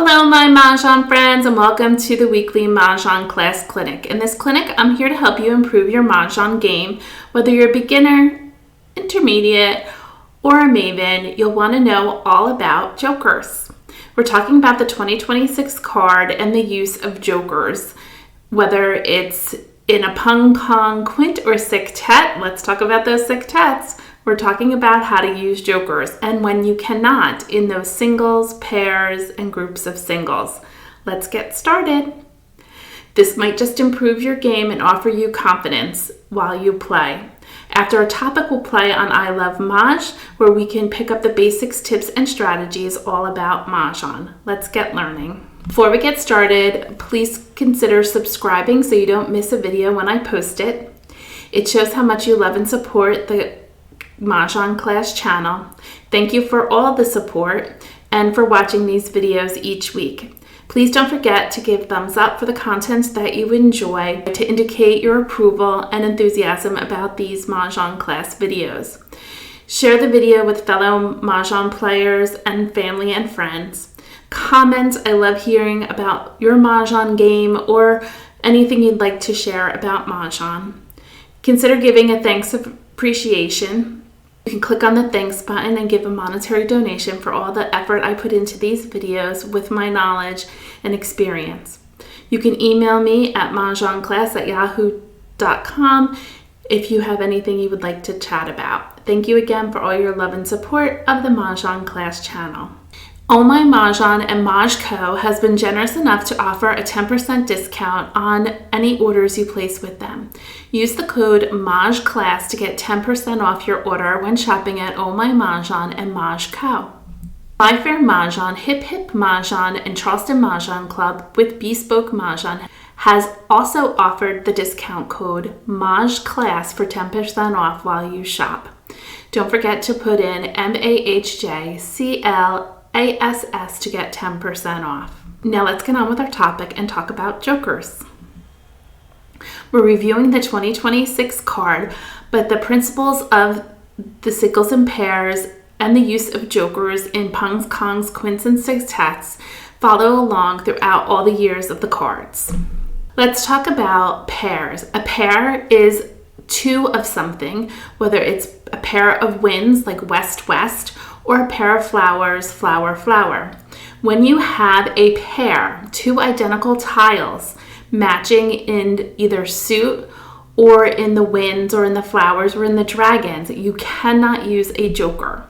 Hello my Mahjong friends, and welcome to the weekly Mahjong class clinic. In this clinic, I'm here to help you improve your Mahjong game. Whether you're a beginner, intermediate, or a maven, you'll want to know all about jokers. We're talking about the 2026 card and the use of jokers. Whether it's in a pung pong, quint, or sextet, let's talk about those sextets. We're talking about how to use jokers and when you cannot in those singles, pairs, and groups of singles. Let's get started. This might just improve your game and offer you confidence while you play. After our topic, we'll play on ilovemahj, where we can pick up the basics, tips, and strategies all about Mahjong. Let's get learning. Before we get started, please consider subscribing so you don't miss a video when I post it. It shows how much you love and support the Mah Jongg Class Channel. Thank you for all the support and for watching these videos each week. Please don't forget to give thumbs up for the content that you enjoy to indicate your approval and enthusiasm about these Mahjong class videos. Share the video with fellow Mahjong players and family and friends. Comment. I love hearing about your Mahjong game or anything you'd like to share about Mahjong. Consider giving a thanks of appreciation. You can click on the thanks button and give a monetary donation for all the effort I put into these videos with my knowledge and experience. You can email me at mahjongclass@yahoo.com if you have anything you would like to chat about. Thank you again for all your love and support of the Mah Jongg Class Channel. Oh My Mah Jongg and Mahj Co. has been generous enough to offer a 10% discount on any orders you place with them. Use the code MAJClass to get 10% off your order when shopping at Oh My Mah Jongg and Mahj Co. My Fair Mahjong, Hip Hip Mahjong, and Charleston Mahjong Club with Bespoke Mahjong has also offered the discount code MAJClass for 10% off while you shop. Don't forget to put in MAHJCLASS to get 10% off. Now let's get on with our topic and talk about jokers. We're reviewing the 2026 card, but the principles of the singles and pairs and the use of jokers in pungs, kongs, quints, and sextets follow along throughout all the years of the cards. Let's talk about pairs. A pair is two of something, whether it's a pair of winds like west, west, or a pair of flowers, flower, flower. When you have a pair, two identical tiles matching in either suit or in the winds or in the flowers or in the dragons, you cannot use a joker.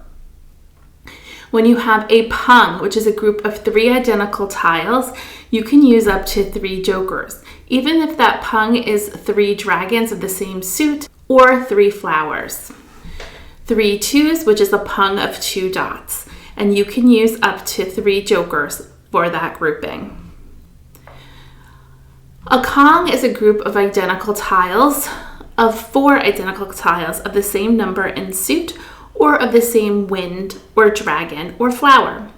When you have a pung, which is a group of three identical tiles, you can use up to 3 jokers, even if that pung is 3 dragons of the same suit or 3 flowers. 3 twos, which is a pung of 2 dots, and you can use up to 3 jokers for that grouping. A kong is a group of identical tiles of 4 identical tiles of the same number in suit or of the same wind or dragon or flower.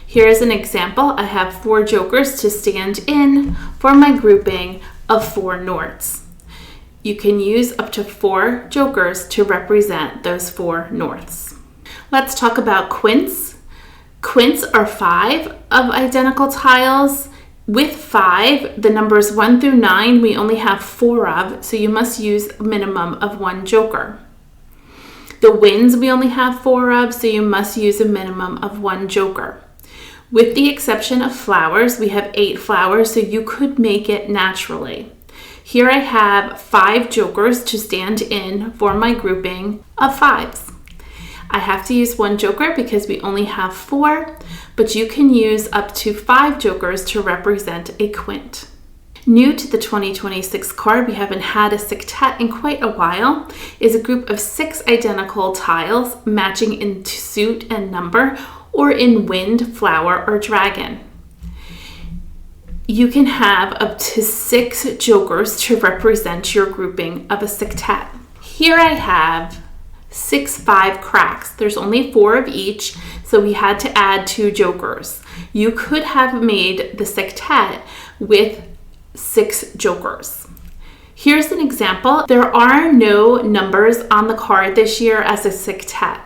Here is an example. I have 4 jokers to stand in for my grouping of 4 norths. You can use up to 4 jokers to represent those 4 norths. Let's talk about quints. Quints are 5 of identical tiles. With 5, the numbers 1 through 9, we only have 4 of, so you must use a minimum of 1 joker. The winds we only have 4 of, so you must use a minimum of 1 joker. With the exception of flowers, we have 8 flowers, so you could make it naturally. Here I have 5 jokers to stand in for my grouping of 5s. I have to use 1 joker because we only have 4, but you can use up to 5 jokers to represent a quint. New to the 2026 card, we haven't had a sextet in quite a while, is a group of 6 identical tiles matching in suit and number or in wind, flower, or dragon. You can have up to 6 jokers to represent your grouping of a sextet. Here I have 6 5 cracks. There's only 4 of each, so we had to add 2 jokers. You could have made the sextet with 6 jokers. Here's an example. There are no numbers on the card this year as a sextet.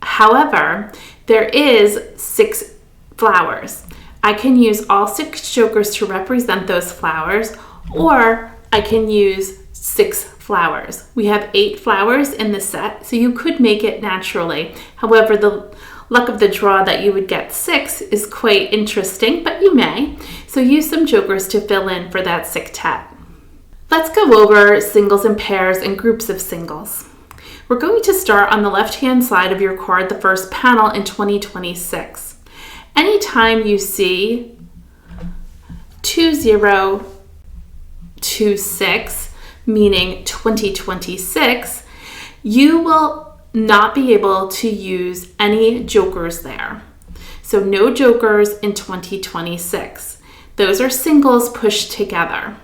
However, there is 6 flowers. I can use all 6 jokers to represent those flowers, or I can use 6 flowers. We have 8 flowers in the set, so you could make it naturally. However, the luck of the draw that you would get 6 is quite interesting, but you may. So use some jokers to fill in for that sextet. Let's go over singles and pairs and groups of singles. We're going to start on the left-hand side of your card, the first panel in 2026. Anytime you see 2026, meaning 2026, you will not be able to use any jokers there. So no jokers in 2026. Those are singles pushed together.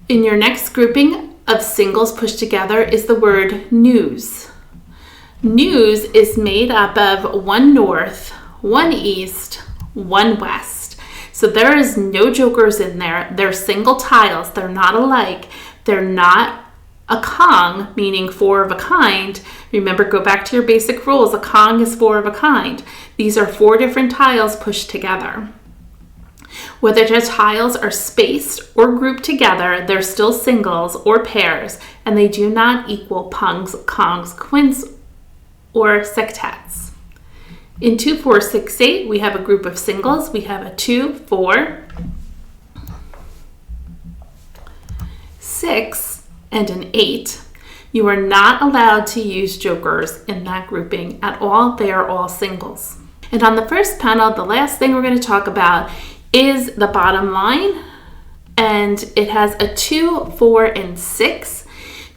In your next grouping of singles pushed together is the word news. News is made up of 1 north, 1 east, 1 west. So there is no jokers in there. They're single tiles. They're not alike. They're not a Kong, meaning 4 of a kind. Remember, go back to your basic rules. A Kong is 4 of a kind. These are 4 different tiles pushed together. Whether the tiles are spaced or grouped together, they're still singles or pairs, and they do not equal pungs, kongs, quints, or sextets. In 2, 4, 6, 8, we have a group of singles. We have a 2, 4, 6, and an 8. You are not allowed to use jokers in that grouping at all. They are all singles. And on the first panel, the last thing we're going to talk about is the bottom line, and it has a 2, 4, and 6.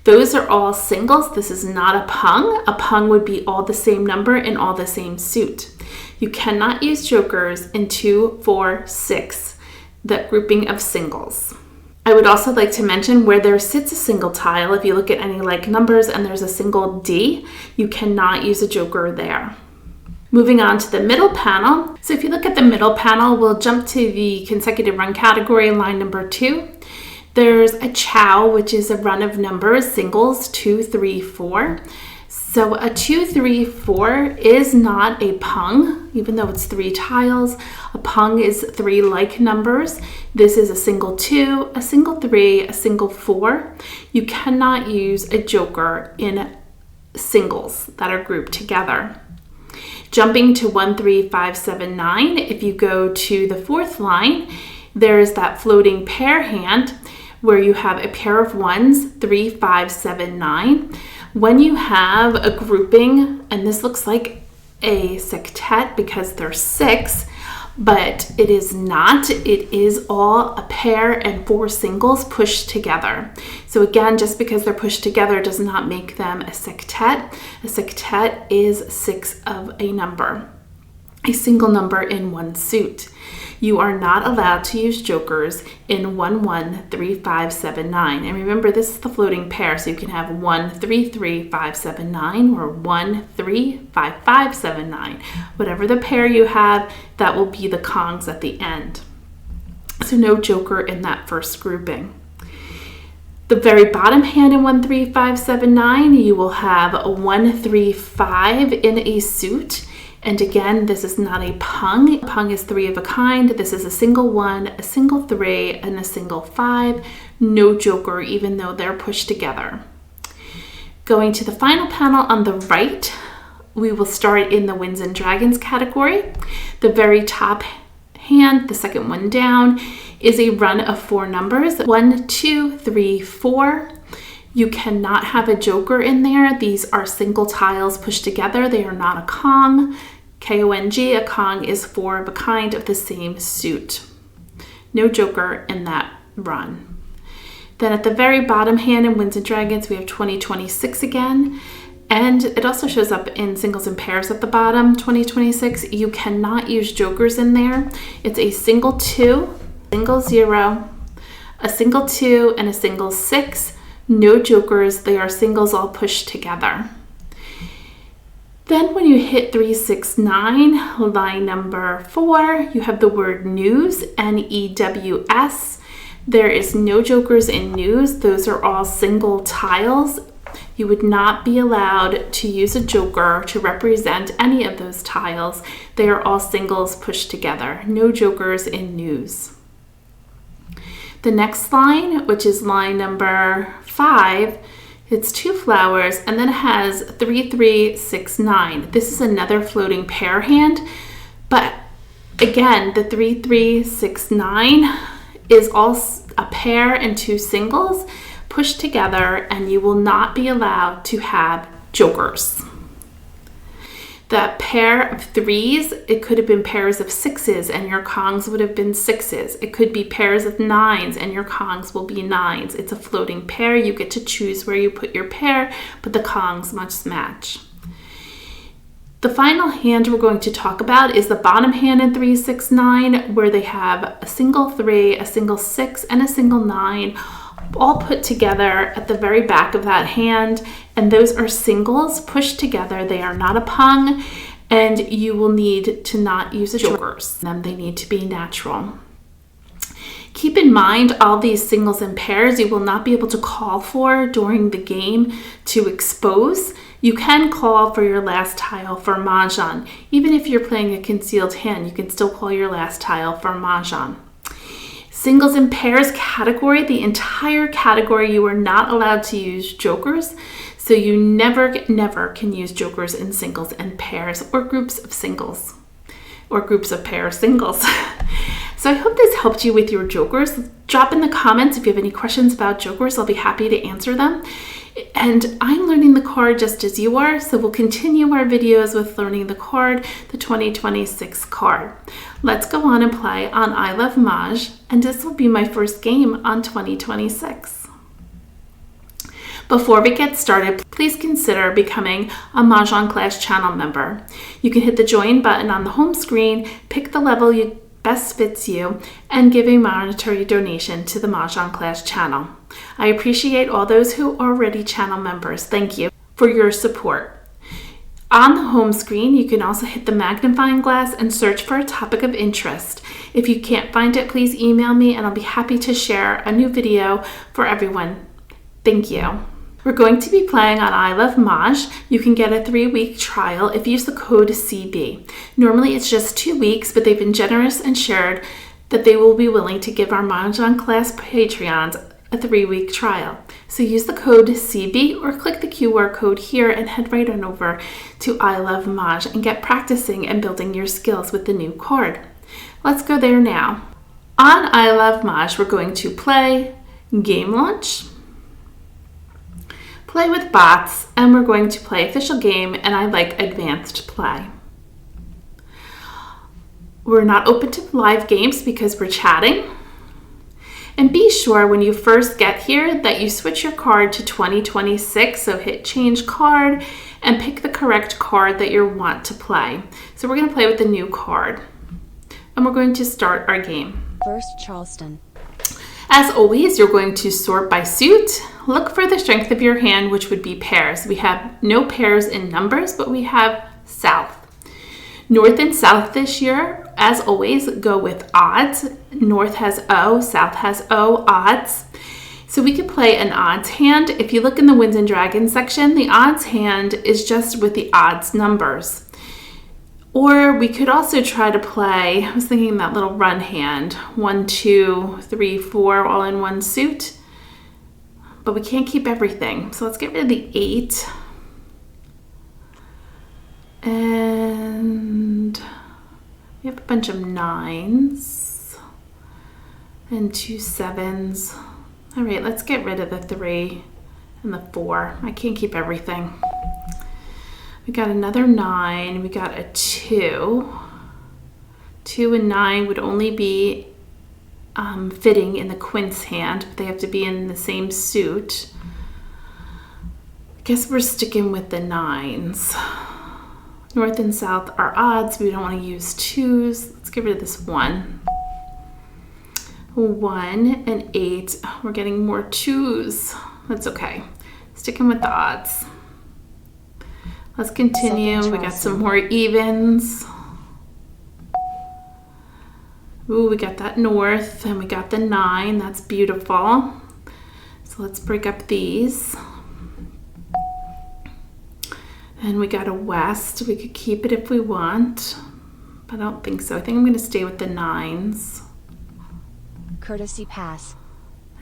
Those are all singles. This is not a pung. A pung would be all the same number and all the same suit. You cannot use jokers in 2, 4, 6, that grouping of singles. I would also like to mention where there sits a single tile. If you look at any like numbers and there's a single D, you cannot use a joker there. Moving on to the middle panel. So if you look at the middle panel, we'll jump to the consecutive run category, line number 2. There's a chow, which is a run of numbers, singles, 2, 3, 4. So a 2, 3, 4 is not a pung, even though it's 3 tiles. A pung is 3 like numbers. This is a single 2, a single 3, a single 4. You cannot use a joker in singles that are grouped together. Jumping to 1, 3, 5, 7, 9, if you go to the 4th line, there is that floating pair hand where you have a pair of 1s, 3, 5, 7, 9. When you have a grouping, and this looks like a sextet because there's 6, but it is not. It is all a pair and 4 singles pushed together. So again, just because they're pushed together does not make them a sextet. A sextet is 6 of a number, a single number in 1 suit. You are not allowed to use jokers in 1, 1, 3, 5, 7, 9. And remember, this is the floating pair, so you can have 1, 3, 3, 5, 7, 9, or 1, 3, 5, 5, 7, 9. Whatever the pair you have, that will be the kongs at the end. So no joker in that first grouping. The very bottom hand in 1, 3, 5, 7, 9, you will have a 1, 3, 5 in a suit. And again, this is not a pung. A pung is 3 of a kind. This is a single 1, a single 3, and a single 5. No joker, even though they're pushed together. Going to the final panel on the right, we will start in the Winds and Dragons category. The very top hand, the second one down, is a run of 4 numbers. 1, 2, 3, 4. You cannot have a joker in there. These are single tiles pushed together. They are not a Kong. K-O-N-G, a Kong is 4 of a kind of the same suit. No joker in that run. Then at the very bottom hand in Winds and Dragons, we have 2026 again. And it also shows up in singles and pairs at the bottom, 2026. You cannot use jokers in there. It's a single 2, single 0, a single 2, and a single 6. No jokers. They are singles all pushed together. Then when you hit 3, 6, 9, line number 4, you have the word news, N-E-W-S. There is no jokers in news. Those are all single tiles. You would not be allowed to use a joker to represent any of those tiles. They are all singles pushed together. No jokers in news. The next line, which is line number 5, it's 2 flowers, and then it has 3, 3, 6, 9. This is another floating pair hand, but again, the 3, 3, 6, 9 is all a pair and 2 singles pushed together, and you will not be allowed to have jokers. The pair of 3s, it could have been pairs of 6s and your kongs would have been 6s. It could be pairs of 9s and your kongs will be 9s. It's a floating pair. You get to choose where you put your pair, but the kongs must match. The final hand we're going to talk about is the bottom hand in 3, 6, 9, where they have a single 3, a single 6, and a single 9, all put together at the very back of that hand, and those are singles pushed together. They are not a pung, and you will need to not use a jokers. They need to be natural. Keep in mind all these singles and pairs you will not be able to call for during the game to expose. You can call for your last tile for Mahjong. Even if you're playing a concealed hand, you can still call your last tile for Mahjong. Singles and pairs category, the entire category, you are not allowed to use jokers. So you never can use jokers in singles and pairs or groups of singles or groups of pair singles. So I hope this helped you with your jokers. Drop in the comments if you have any questions about jokers. I'll be happy to answer them. And I'm learning the card just as you are, so we'll continue our videos with learning the card, the 2026 card. Let's go on and play on ilovemahj, and this will be my first game on 2026. Before we get started, please consider becoming a Mah Jongg Class Channel member. You can hit the join button on the home screen, pick the level you best fits you, and give a monetary donation to the Mah Jongg Class Channel. I appreciate all those who are already channel members. Thank you for your support. On the home screen, you can also hit the magnifying glass and search for a topic of interest. If you can't find it, please email me and I'll be happy to share a new video for everyone. Thank you. We're going to be playing on ilovemahj. You can get a 3-week trial if you use the code CB. Normally it's just 2 weeks, but they've been generous and shared that they will be willing to give our Mah Jongg Class Patreons a 3-week trial. So use the code CB or click the QR code here and head right on over to ilovemahj and get practicing and building your skills with the new card. Let's go there now. On ilovemahj, we're going to play Game Launch, Play with Bots, and we're going to play Official Game, and I like Advanced Play. We're not open to live games because we're chatting. And be sure when you first get here that you switch your card to 2026, so hit Change Card and pick the correct card that you want to play. So we're going to play with the new card. And we're going to start our game. First, Charleston. As always, you're going to sort by suit. Look for the strength of your hand, which would be pairs. We have no pairs in numbers, but we have South. North and South this year, as always, go with odds. North has O, South has O, odds. So we could play an odds hand. If you look in the Winds and Dragons section, the odds hand is just with the odds numbers. Or we could also try to play, I was thinking that little run hand, 1, 2, 3, 4, all in one suit. But we can't keep everything. So let's get rid of the 8. And we have a bunch of 9s and 2 7s. All right, let's get rid of the 3 and the 4. I can't keep everything. We got another 9. We got a 2. 2 and 9 would only be fitting in the quince hand, but they have to be in the same suit. I guess we're sticking with the 9s. North and South are odds. We don't want to use 2s. Let's get rid of this 1. 1 and 8. We're getting more 2s. That's okay. Sticking with the odds. Let's continue. We got some more evens. Ooh, we got that North and we got the 9. That's beautiful. So let's break up these. And we got a west. We could keep it if we want, but I don't think so. I think I'm going to stay with the 9s. Courtesy pass.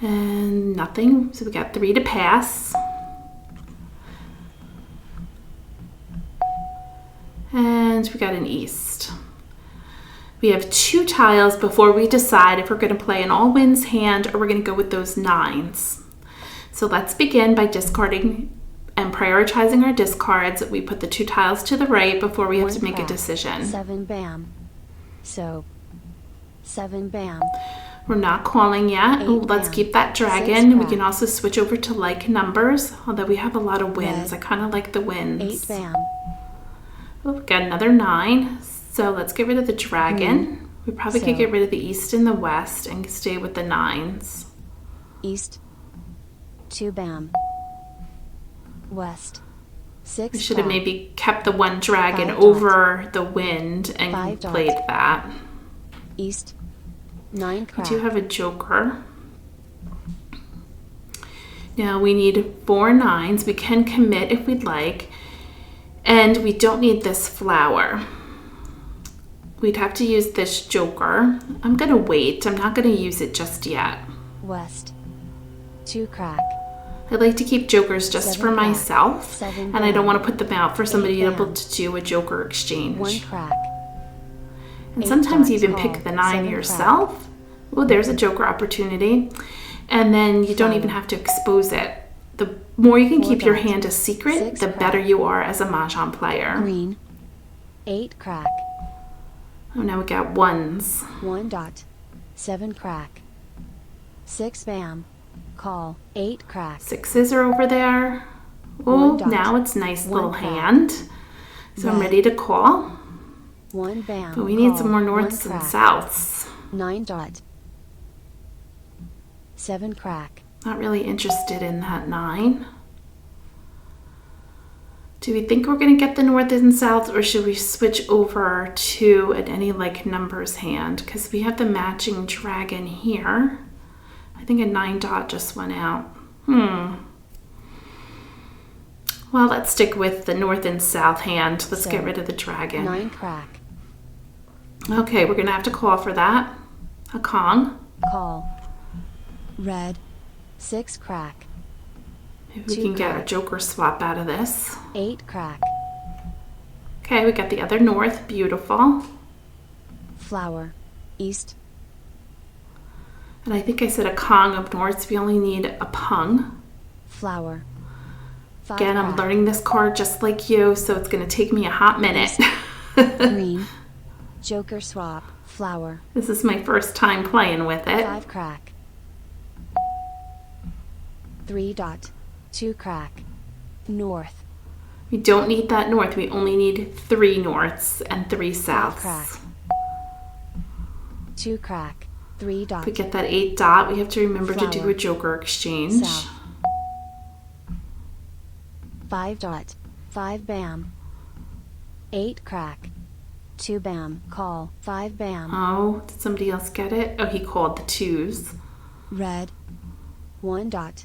And nothing. So we got 3 to pass. And we got an east. We have 2 tiles before we decide if we're going to play an all wins hand or we're going to go with those 9s. So let's begin by discarding and prioritizing our discards. We put the 2 tiles to the right before we have to make a decision. 7 bam. So 7 bam. We're not calling yet. Ooh, let's keep that dragon. We can also switch over to like numbers, although we have a lot of wins. I kind of like the wins. 8 bam. Oh, we got another 9. So let's get rid of the dragon. We probably could get rid of the east and the west and stay with the 9s. East. 2 bam. West. 6. We should have maybe kept the 1 dragon over the wind and played that. East. 9 crack. We do have a joker. Now we need 4 9s. We can commit if we'd like. And we don't need this flower. We'd have to use this joker. I'm going to wait. I'm not going to use it just yet. West. 2 crack. I like to keep jokers just for myself. 7 and I don't want to put them out for somebody able to do a joker exchange. 1 crack. And sometimes you even pick the 9 yourself. Oh, there's a joker opportunity. And then you don't even have to expose it. The more you can keep your hand a secret, the better you are as a Mahjong player. Green. 8 crack. Oh, now we got 1s. 1 dot. 7 crack. 6 bam. Call. 8 crack. 6s are over there. Oh, now it's nice little hand. So I'm ready to call. 1 bam. But we need some more norths and souths. 9 dot. 7 crack. Not really interested in that 9. Do we think we're going to get the north and south, or should we switch over to any like numbers hand? Because we have the matching dragon here. I think a 9 dot just went out. Well, let's stick with the north and south hand. Let's get rid of the dragon. 9 crack. Okay, we're going to have to call for that. A Kong. Call. Red. 6 crack. Maybe we can get a joker swap out of this. 8 crack. Okay, we got the other north. Beautiful. Flower. East. And I think I said a Kong of norths. We only need a Pung. Flower. Again, I'm learning this card just like you, so it's going to take me a hot minute. Green. Joker swap. Flower. This is my first time playing with it. 5 crack. 3 dot. 2 crack. North. We don't need that north. We only need 3 norths and 3 souths. Crack. 2 crack. 3 dot. If we get that 8 dot, we have to remember to do a joker exchange. South. 5 dot. 5 bam. 8 crack. 2 bam. Call. 5 bam. Oh, did somebody else get it? Oh, he called the 2s. Red. 1 dot.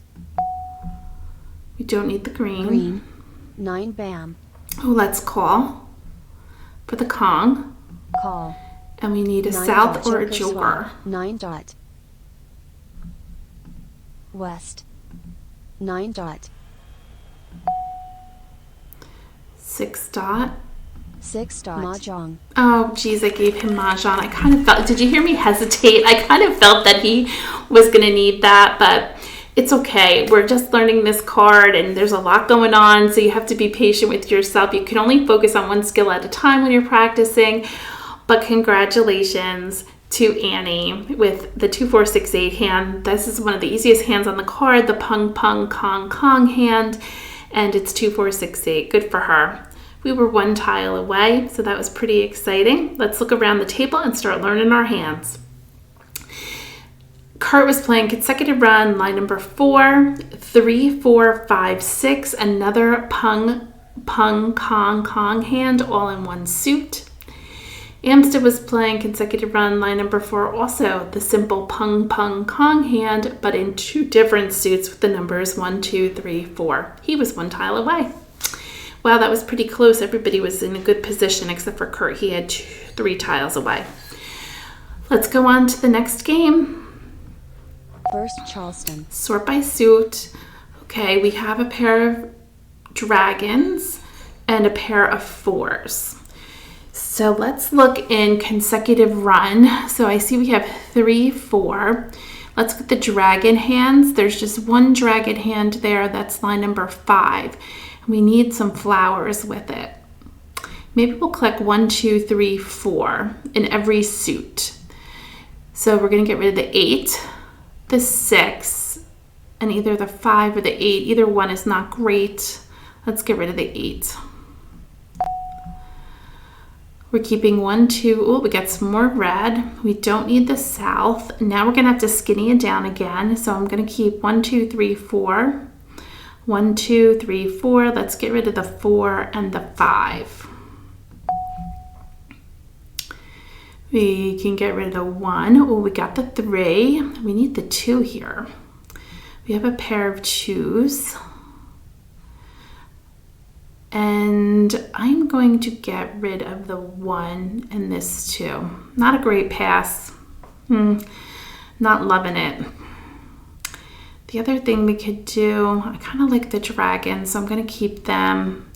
We don't need the green. Green. 9 bam. Oh, let's call for the Kong. Call. And we need a south or a joker. 9 dot. West. 9 dot. 6 dot. 6 dot. Mah Jongg. Oh, geez, I gave him Mah Jongg. I kind of felt, did you hear me hesitate? I kind of felt that he was going to need that, but it's okay. We're just learning this card and there's a lot going on, so you have to be patient with yourself. You can only focus on one skill at a time when you're practicing, but congratulations to Annie with the 2-4-6-8 hand. This is one of the easiest hands on the card, the Pung Pung Kong Kong hand, and it's 2-4-6-8. Good for her. We were 1 tile away, so that was pretty exciting. Let's look around the table and start learning our hands. Kurt was playing consecutive run, line number 4, 3, 4, 5, 6, another Pung Pung Kong Kong hand, all in 1 suit. Amstead was playing consecutive run, line number 4, also the simple Pung Pung Kong hand, but in 2 different suits with the numbers 1, 2, 3, 4. He was 1 tile away. Wow, that was pretty close. Everybody was in a good position except for Kurt. He had 3 tiles away. Let's go on to the next game. First Charleston. Sort by suit. Okay, we have a pair of dragons and a pair of 4s. So let's look in consecutive run. So I see we have 3, 4. Let's get the dragon hands. There's just one dragon hand there. That's line number 5. We need some flowers with it. Maybe we'll collect 1, 2, 3, 4 in every suit. So we're going to get rid of the 8, the 6, and either the 5 or the 8. Either one is not great. Let's get rid of the 8. We're keeping 1, 2. Oh, we got some more red. We don't need the south. Now we're going to have to skinny it down again. So I'm going to keep 1, 2, 3, 4. 1, 2, 3, 4. Let's get rid of the 4 and the 5. We can get rid of the 1. Oh, we got the 3. We need the 2 here. We have a pair of 2s. And I'm going to get rid of the 1 and this 2. Not a great pass. Not loving it. The other thing we could do, I kind of like the dragon, so I'm going to keep them.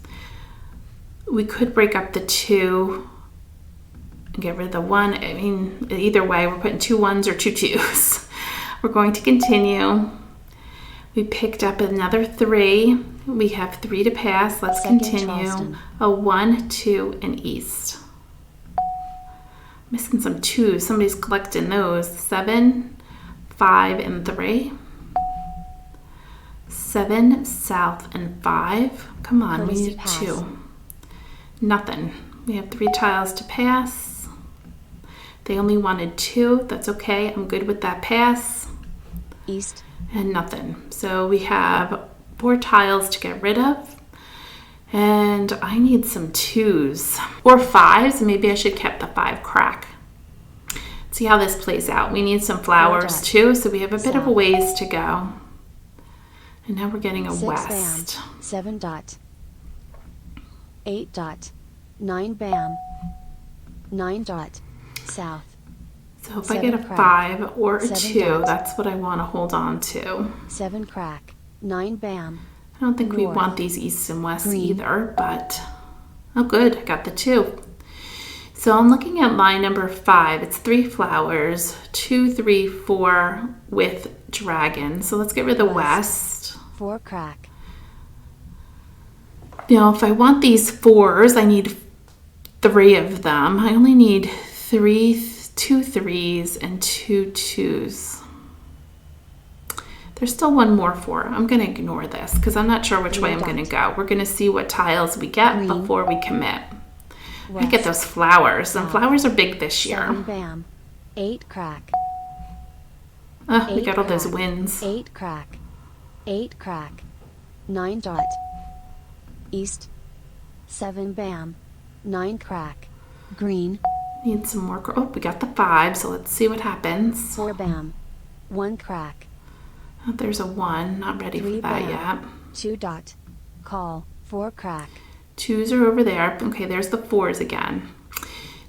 We could break up the 2 and get rid of the 1. I mean, either way, we're putting 2 1s or 2 2s. We're going to continue. We picked up another 3. We have 3 to pass. Let's continue. Charleston. A 1, 2, and east. Missing some 2s. Somebody's collecting those. 7, 5, and 3. 7, south, and 5. Come on, we need 2. Nothing. We have 3 tiles to pass. They only wanted 2. That's okay. I'm good with that pass. East. And nothing. So we have 4 tiles to get rid of. And I need some 2s. Or 5s. Maybe I should keep the 5 crack. See how this plays out. We need some flowers too. So we have a bit of a ways to go. And now we're getting a 6 west. bam, 7 dot, 8 dot, 9 bam, 9 dot, south. So if I 7 get a crack, 5 or a 7 2, dot. that's what I want to hold on to. 7 crack, 9 bam, I don't think we north. want these east and west Green. either, but oh good, I got the 2. So I'm looking at line number 5. It's 3 flowers, 2, 3, 4 with dragon. So let's get rid of the west. 4 crack, Now, if I want these 4s, I need 3 of them. I only need 2 3s and 2 2s. There's still one more 4. I'm going to ignore this because I'm not sure which way I'm going to go. We're going to see what tiles we get Green. before we commit. west, I get those flowers, and south. flowers are big this 7 year. bam, 8 crack, We 8 got all those crack, wins. 8 crack, 8 crack, 9 dot, east, 7 bam, 9 crack, green, Need some more. Oh, we got the 5, so let's see what happens. 4 bam, 1 crack, Oh, there's a 1. Not ready for 3 that bam, yet. 2 dot, call, 4 crack, 2s are over there. Okay, there's the 4s again.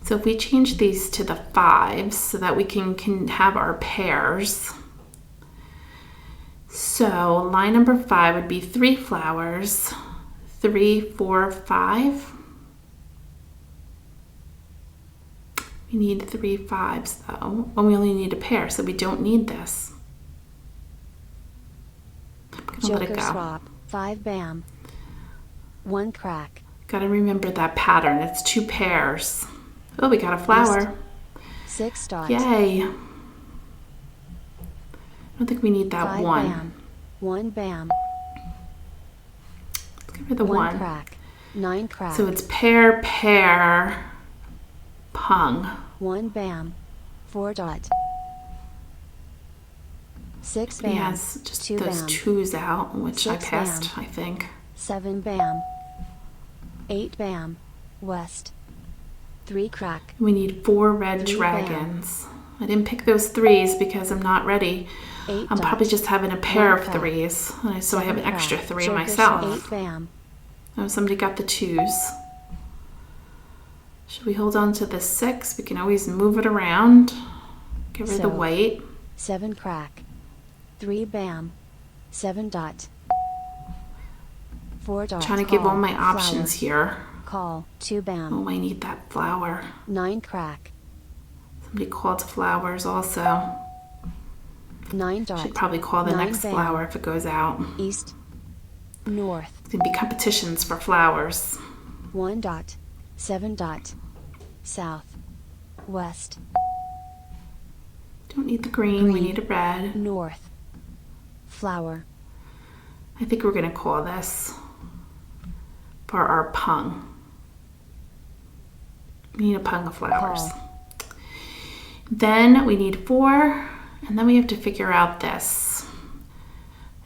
So if we change these to the 5s so that we can have our pairs. So line number 5 would be 3 flowers, 3, 4, 5. We need 3 5s though, and we only need a pair, so we don't need this. I'm gonna let it joker go. swap, 5 bam, 1 crack, Gotta remember that pattern. It's 2 pairs. Oh, we got a flower. 6 dot, Yay. I don't think we need that 5 1. bam, 1 bam, Let's give her the 1 1. crack, 9 crack, So it's pair, pair, pung. 1 bam, 4 dot, 6 bam, He has just 2 those bam, 2s out, which I 6 passed, bam. I think. 7 bam, 8 bam, west, 3 crack, We need 4 red 3 dragons. I didn't pick those 3s because I'm not ready. 8 I'm dot, probably just having a pair 1 of crack, 3s, so I have an 7 extra crack, 3 joker myself. swap, 8 bam, Oh, somebody got the 2s. Should we hold on to the 6? We can always move it around. Get rid of the white. 7 crack. 3 bam. 7 dot. 4 dot. Trying to give all my options here. Call. 2 bam. Oh, I need that flower. 9 crack. Somebody called flowers also. 9 dot. Should probably call the next flower if it goes out. East. North. It's going to be competitions for flowers. 1 dot. 7 dot. South. West. Don't need the green. We need a red. North. Flower. I think we're going to call this for our pung. We need a pung of flowers. Then we need 4, and then we have to figure out this.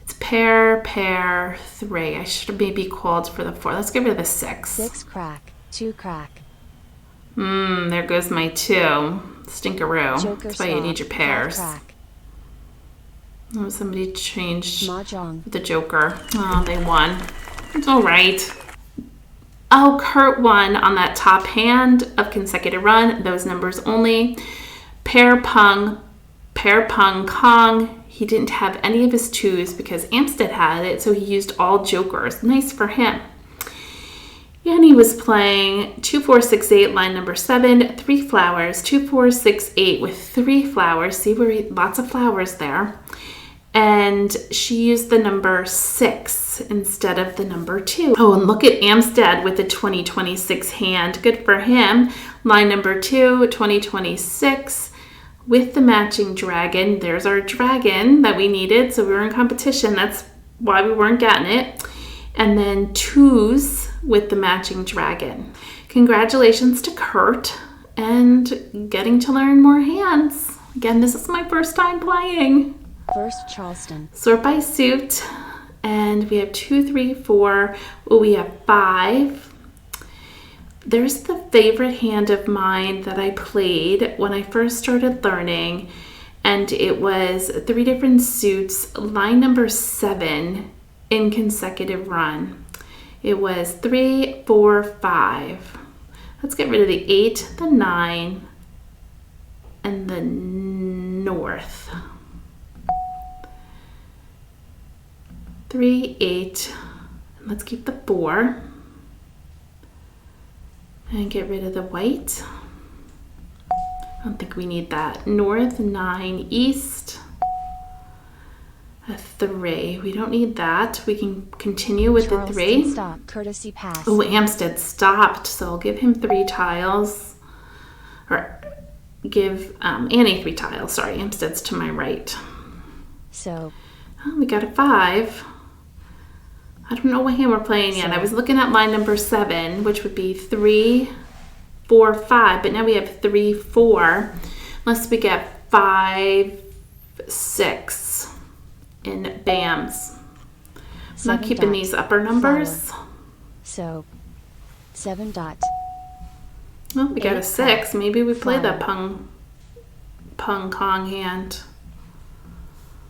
It's pair, pair, 3. I should have maybe called for the 4. Let's get rid of the 6. 6 crack. 2 crack. There goes my 2. Stinkeroo. Joker. That's why you need your pairs. Crack. Oh, somebody changed Mah Jongg. the Joker. Oh, they won. It's all right. Oh, Kurt won on that top hand of consecutive run. Those numbers only. Pair pung, Kong. He didn't have any of his 2s because Amstead had it, so he used all Jokers. Nice for him. And he was playing 2, 4, 6, 8, line number 7, 3 flowers, 2, 4, 6, 8 with 3 flowers. See, lots of flowers there. And she used the number 6 instead of the number 2. Oh, and look at Amstead with the 2026 hand. Good for him. Line number 2, 2026 with the matching dragon. There's our dragon that we needed. So we were in competition. That's why we weren't getting it. And then 2s with the matching dragon. Congratulations to Kurt and getting to learn more hands. Again, this is my first time playing. First Charleston. Sort by suit. And we have 2, 3, 4. Oh, we have 5. There's the favorite hand of mine that I played when I first started learning. And it was 3 different suits, line number 7 in consecutive run. It was 3, 4, 5. Let's get rid of the 8, the 9, and the north. 3, 8. Let's keep the 4. And get rid of the white. I don't think we need that. North, 9, east. A 3. We don't need that. We can continue with Charleston the 3. Stop. Courtesy pass. Oh, Amstead stopped, so I'll give him 3 tiles. Or give Annie 3 tiles. Sorry, Amstead's to my right. So. Oh, we got a 5. I don't know what hand we're playing yet. I was looking at line number 7, which would be 3, 4, 5. But now we have 3, 4. Unless we get 5, 6 in BAMs. I'm not keeping these upper numbers. Flower. So, 7 dot. Oh, we got a 6. Maybe we play Flower. that pung Kong hand.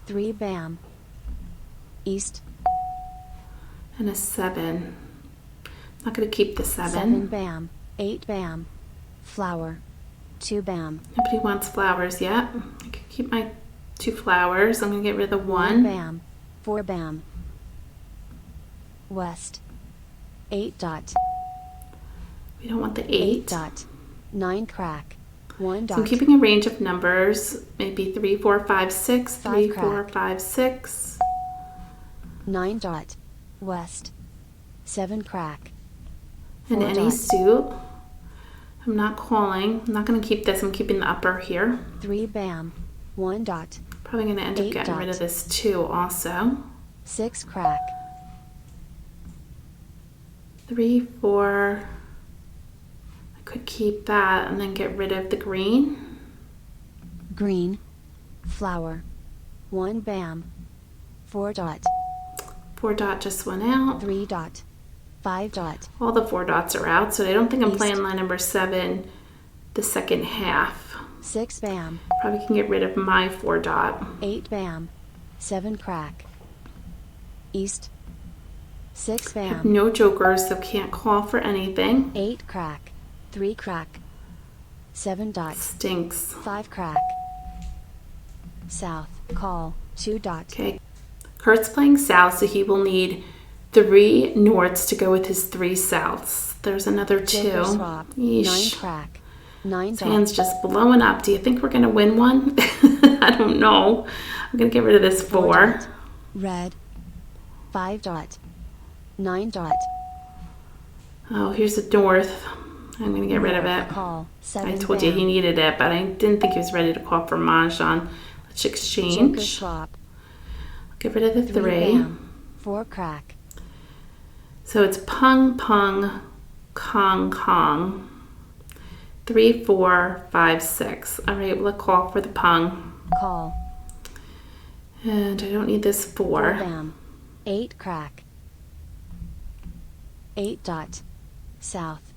3 bam. East. And a 7. Not going to keep the 7. 7 bam. 8 bam. Flower. 2 bam. Nobody wants flowers yet. I can keep my 2 flowers. I'm going to get rid of the 1 1. bam. 4 bam. West. 8 dot. We don't want the 8 8. dot. 9 crack. 1 dot. So I'm keeping a range of numbers. Maybe 3, 4, 5, 6. 3, 5 4, crack. 5, 6. 9 dot. West. 7 crack. And 4 any dot. suit. I'm not calling. I'm not going to keep this. I'm keeping the upper here. 3 bam. 1 dot. Probably going to end up 8 getting rid dot. of this 2 also. 6 crack. 3, 4. I could keep that and then get rid of the green. Green. Flower. 1 bam. 4 dot. 4 dot just went out. 3 dot. 5 dot. All the 4 dots are out, so I don't think I'm East. playing line number 7 the second half. 6 bam. Probably can get rid of my 4 dot. 8 bam. 7 crack. East. 6 I have bam. no jokers, so can't call for anything. 8 crack. 3 crack. 7 dot. Stinks. 5 crack. South. Call. 2 dot. Okay. Kurt's playing south, so he will need 3 norths to go with his 3 souths. There's another 2. Joker swap. 9 Yeesh. crack. 9 His dot. hand's just blowing up. Do you think we're going to win one? I don't know. I'm going to get rid of this 4. dot. Red. 5 dot. 9 dot. Oh, here's the north. I'm going to get rid of it. Call. 7 I told you bam. he needed it, but I didn't think he was ready to call for Mahjong. Let's Joker exchange. swap. Get rid of the 3 3. bam. 4 crack. So it's pung, pung, kong, kong. 3, 4, 5, 6. All right, we'll call for the pung. Call. And I don't need this 4 4. bam. 8 crack. 8 dot. South.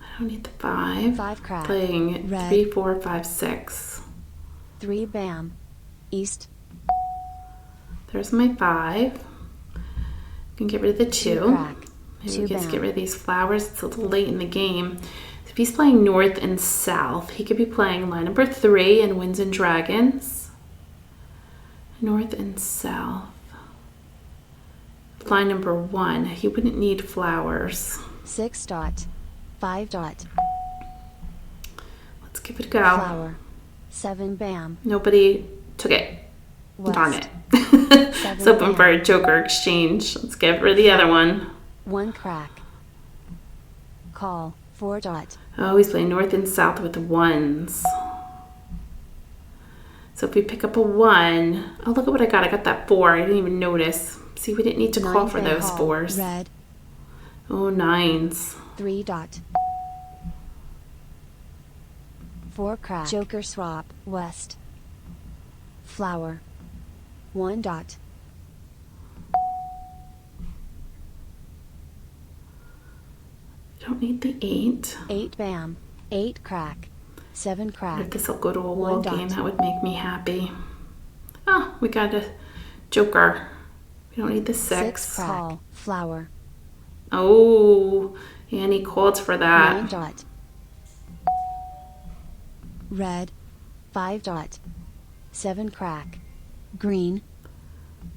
I don't need the 5. 5 crack. Playing Red. 3, 4, 5, 6. 3 bam. East. There's my 5. Can get rid of the 2. Crack. Maybe 2 we just bam. get rid of these flowers. It's a little late in the game. If he's playing north and south, he could be playing line number 3 in Winds and Dragons. North and south. Line number 1, he wouldn't need flowers. 6 dot. 5 dot. Let's give it a go. Flower. 7 bam. Nobody took it. West. Darn it. 7 It's open bam. for a joker exchange. Let's get rid of the other one. 1 crack. Call. 4 dot. Oh, he's playing north and south with 1s. So if we pick up a 1, oh, look at what I got. I got that 4. I didn't even notice. See, we didn't need to 9 call for bam. those Call. 4s. Red. Oh, 9s. 3 dot. 4 crack. Joker swap. West. Flower. 1 dot. Don't need the 8. 8 bam. 8 crack. 7 If crack. this will go to a 1 wall dot. game, that would make me happy. Oh, we got a joker. We don't need the 6. Call. Flower. Oh, and he called for 9 that. dot. Red. 5 dot. 7 crack. Green.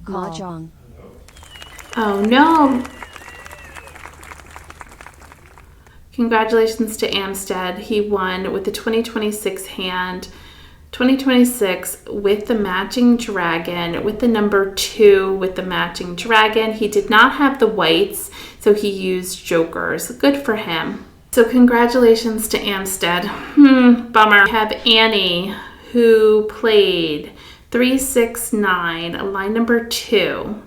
Mah Jongg. Oh, no. Congratulations to Amstead. He won with the 2026 hand. 2026 with the matching dragon, with the number 2 with the matching dragon. He did not have the whites, so he used jokers. Good for him. So congratulations to Amstead. Bummer. We have Annie, who played 3, 6, 9, line number 2.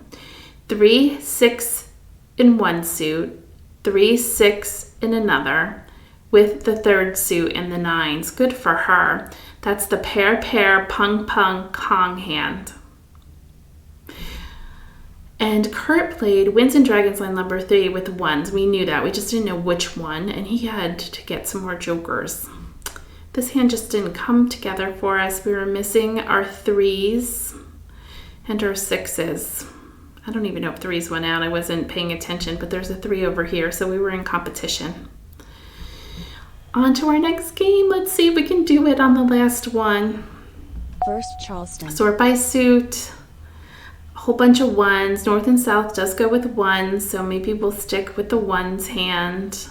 3, 6 in one suit, 3, 6 in another, with the 3rd suit in the 9s. Good for her. That's the pair, pung, pung, kong hand. And Kurt played Winds and Dragons line number 3 with 1s. We knew that. We just didn't know which one, and he had to get some more jokers. This hand just didn't come together for us. We were missing our 3s and our 6s. I don't even know if 3s went out. I wasn't paying attention, but there's a 3 over here, so we were in competition. On to our next game. Let's see if we can do it on the last one. First Charleston. Sort by suit. A whole bunch of 1s. North and south does go with 1s, so maybe we'll stick with the 1s hand.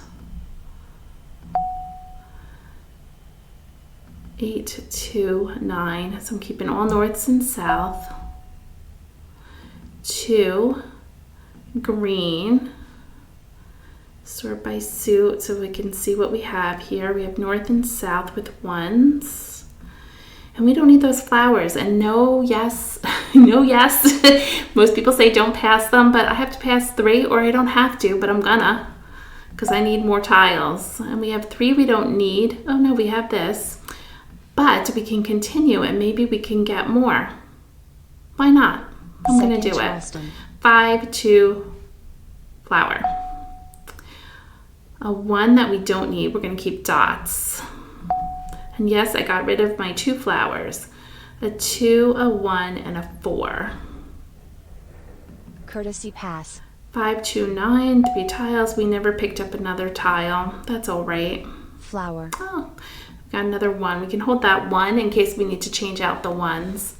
8, 2, 9. So I'm keeping all norths and south. 2, green. Sort by suit so we can see what we have here. We have north and south with 1s. And we don't need those flowers. And no, yes, no, yes. Most people say don't pass them, but I have to pass 3 or I don't have to, but I'm gonna because I need more tiles. And we have 3 we don't need. Oh no, we have this. But we can continue and maybe we can get more. Why not? I'm gonna do it. 5, 2, flower. A 1 that we don't need, we're going to keep dots. And yes, I got rid of my 2 flowers. a 2, a 1, and a 4. Courtesy pass. 5, 2, 9, 3 tiles. We never picked up another tile. That's all right. Flower. Oh, got another 1. We can hold that 1 in case we need to change out the 1s.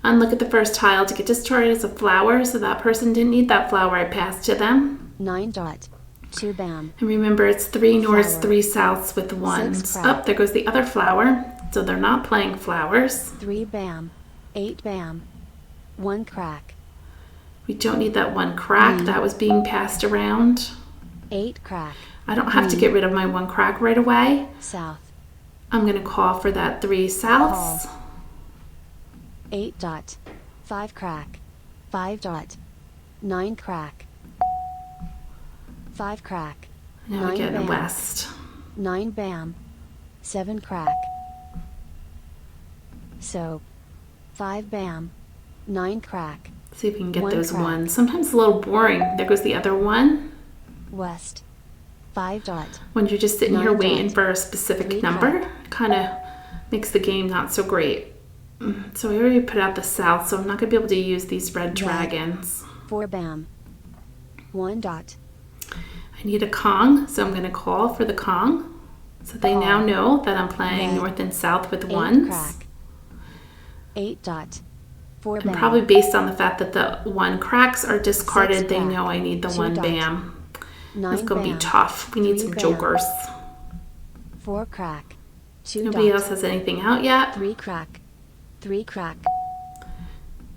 And look at the first tile to get discarded as a flower, so that person didn't need that flower. I passed to them. 9 dot. 2 bam. And remember, it's 3 norths, Flower. 3 souths with 1s. 6 crack. Oh, there goes the other flower. So they're not playing flowers. 3 bam. 8 bam. 1 crack. We don't need that 1 crack. That was being passed around. 8 crack. I don't have to get rid of my 1 crack right away. South. I'm going to call for that 3 souths. 8 dot. 5 crack. 5 dot. 9 crack. 5 crack. Now we 9 get a bam. west. 9 bam. 7 crack. Soap. 5 bam. 9 crack. See if we can get 1 those crack. 1s. Sometimes it's a little boring. There goes the other 1. West. 5 dot. When you're just sitting here 9 waiting dot. for a specific 3 number, crack. kind of makes the game not so great. So I already put out the south, so I'm not going to be able to use these red dragons. 4 bam. 1 dot. I need a Kong, so I'm going to call for the Kong. So they Call. now know that I'm playing Red. north and south with 8 1s. crack. 8 dot. 4 And bam. probably based on the fact that the 1 cracks are discarded, 6 they crack. know I need the 2 1 dot. bam. 9 It's going to be bam. tough. We need 3 some bam. jokers. 4 crack. 2 Nobody dot. else has anything out yet. 3 crack. 3 crack.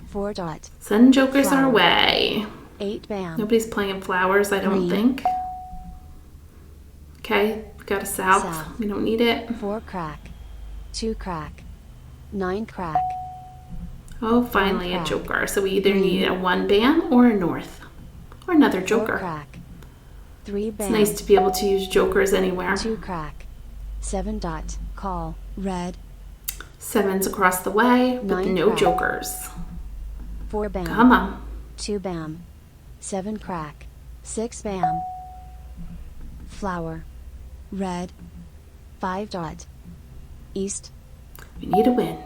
4 dot. Send jokers our Flower. way. 8 bam. Nobody's playing flowers, I don't 3. think. Okay, we got a south. South. We don't need it. 4 crack. 2 crack. 9 crack. Oh, finally a crack. joker. So we either 3. need a 1 bam or a north. Or another 4 joker. crack. 3 It's bam. nice to be able to use jokers anywhere. 2 crack. 7 dot. Call. Red. 7s across the way with 9 no crack. jokers. 4 bam. Come on. 2 bam. 7 crack. 6 bam. Flower. Red. 5 dot. East. We need a win.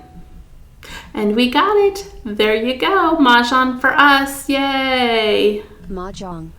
And we got it. There you go. Mahjong for us. Yay. Mah Jongg.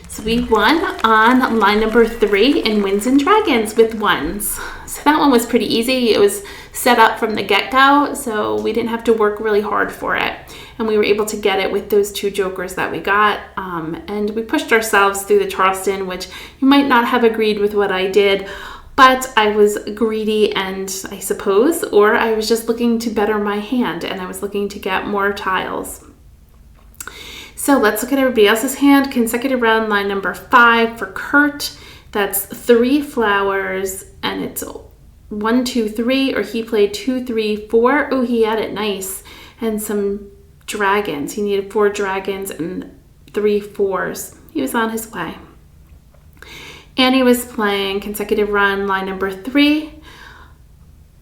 So we won on line number 3 in Winds and Dragons with 1s. So that one was pretty easy. It was set up from the get-go, so we didn't have to work really hard for it. And we were able to get it with those 2 jokers that we got. And we pushed ourselves through the Charleston, which you might not have agreed with what I did, but I was greedy, and I suppose, or I was just looking to better my hand, and I was looking to get more tiles. So let's look at everybody else's hand. Consecutive round, line number 5 for Kurt. That's 3 flowers, and it's 1, 2, 3, or he played 2, 3, 4. Oh, he had it nice. And some dragons. He needed 4 dragons and 3 4s. He was on his way. Annie was playing consecutive run, line number 3.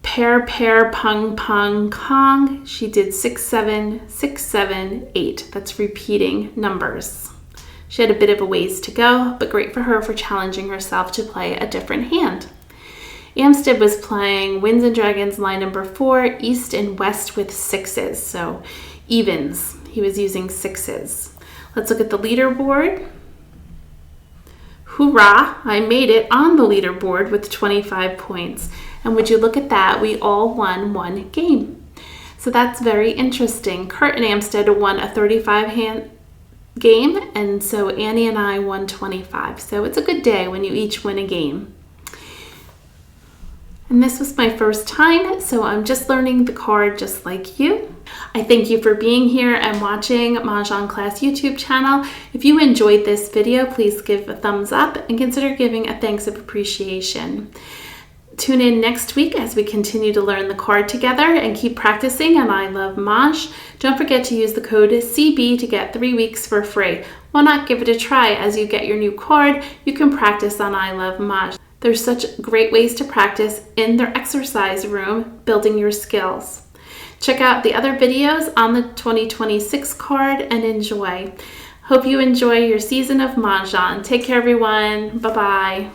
Pair, pair, pung, pung, Kong. She did 6, 7, 6, 7, 8. That's repeating numbers. She had a bit of a ways to go, but great for her for challenging herself to play a different hand. Amstead was playing Winds and Dragons, line number 4, East and West with 6s, so evens. He was using 6s. Let's look at the leaderboard. Hoorah! I made it on the leaderboard with 25 points. And would you look at that, we all won 1 game. So that's very interesting. Kurt and Amstead won a 35-hand game, and so Annie and I won 25. So it's a good day when you each win a game. And this was my first time, so I'm just learning the card just like you. I thank you for being here and watching Mah Jongg Class YouTube channel. If you enjoyed this video, please give a thumbs up and consider giving a thanks of appreciation. Tune in next week as we continue to learn the card together and keep practicing on I Love Maj. Don't forget to use the code CB to get 3 weeks for free. Why not give it a try? As you get your new card, you can practice on I Love Maj. There's such great ways to practice in their exercise room, building your skills. Check out the other videos on the 2026 card and enjoy. Hope you enjoy your season of Mahjong. Take care, everyone. Bye-bye.